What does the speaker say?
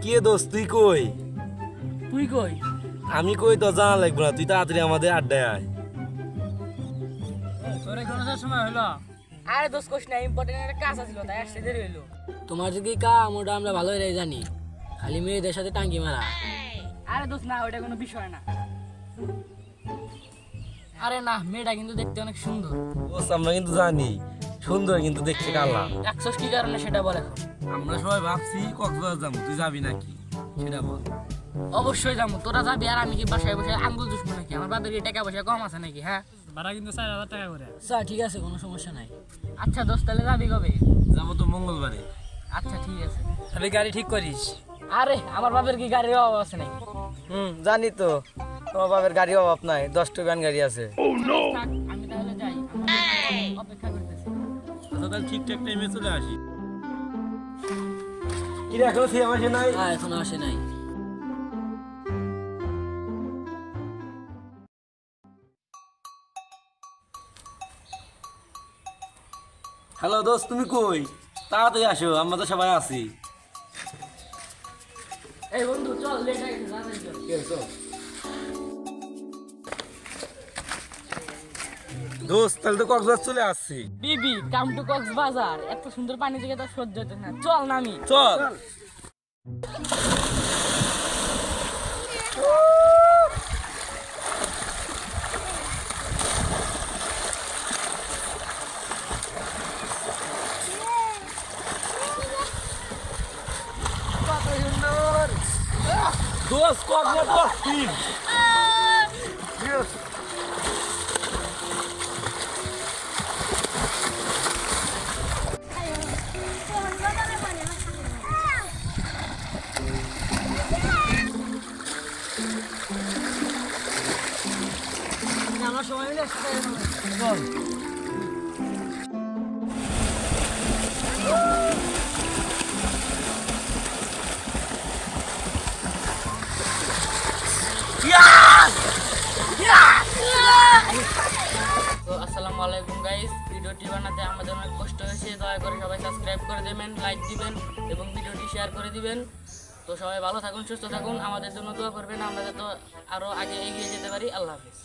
কে দোস্ত তুই কই? তুই কই? আমি কই তো জানা লাগবে না, তুই তাড়াতাড়ি আমাদের আড্ডায় আয়। তোর এখন সময় হলো? আরে দোস্ত কোশ না, ইম্পর্টেন্ট একটা কাজ আছিল তাই আসতে দেরি হইলো। তোমার যদি কাম ওটা আমরা ভালোই জানি, খালি মেয়েদের সাথে টাঙ্কি মারা। আরে দোস্ত না, ওটা কোনো বিষয় না। আরে না, মেয়েটা কিন্তু দেখতে অনেক সুন্দর। দোস্ত আমরা কিন্তু জানি সুন্দর, কিন্তু দেখতে কালা। একশোস কি কারণে সেটা বল এখন। আমরা সবাই ভাবছি কক্সবাজার যাবো, তুই যাবি নাকি সেটা বল। অবশ্যই যাবো, তোরা যাবি আর আমি কি বাসায় বসে আঙ্গুল চুষবো নাকি? আমার বাপের কি টাকা পয়সা কম আছে নাকি? হ্যাঁ, ভাড়া কিন্তু 4,000 টাকা করে। স্যার ঠিক আছে, কোনো সমস্যা নাই। আচ্ছা দোস্ত তাহলে যাবি কবে? যাবো তো মঙ্গলবারে। আচ্ছা ঠিক আছে। তাহলে গাড়ি ঠিক করিস। আরে আমার বাপের কি গাড়ির অভাব আছে নাকি? জানি তো তোমার বাবার গাড়ি অভাব নাই, 10টা ভ্যান গাড়ি আছে। থাক, আমি তাহলে যাই, আমার অপেক্ষা করতেছি। আচ্ছা তাহলে ঠিকঠাক টাইমে চলে আসি। কি রে এখনো সিএম আসে নাই? হ্যাঁ এখনো আসে নাই। হ্যালো দোস্ত তুমি কই? তাড়াতাড়ি আসো, আমরা তো সবাই আছি। এই বন্ধু চল, লেট হয়ে গেছে, তাড়াতাড়ি চল। দোস্ত তাহলে তো কক্সবাজার চলে আসছি। বিবি কাম টু কক্সবাজার, এত সুন্দর পানি থেকে তো সহ্য হচ্ছে না। চল নামি। চল। দোস্ত কক্সবাজার তো আসছি। আমার সময় মিলে চল। তো আসসালামু আলাইকুম গাইস, ভিডিওটি বানাতে আমাদের অনেক কষ্ট হয়েছে। দয়া করে সবাই সাবস্ক্রাইব করে দেবেন, লাইক দিবেন এবং ভিডিওটি শেয়ার করে দিবেন। তো সবাই ভালো থাকুন, সুস্থ থাকুন, আমাদের জন্য দোয়া করবেন, আমরা যাতে আরো আগে এগিয়ে যেতে পারি। আল্লাহ হাফেজ।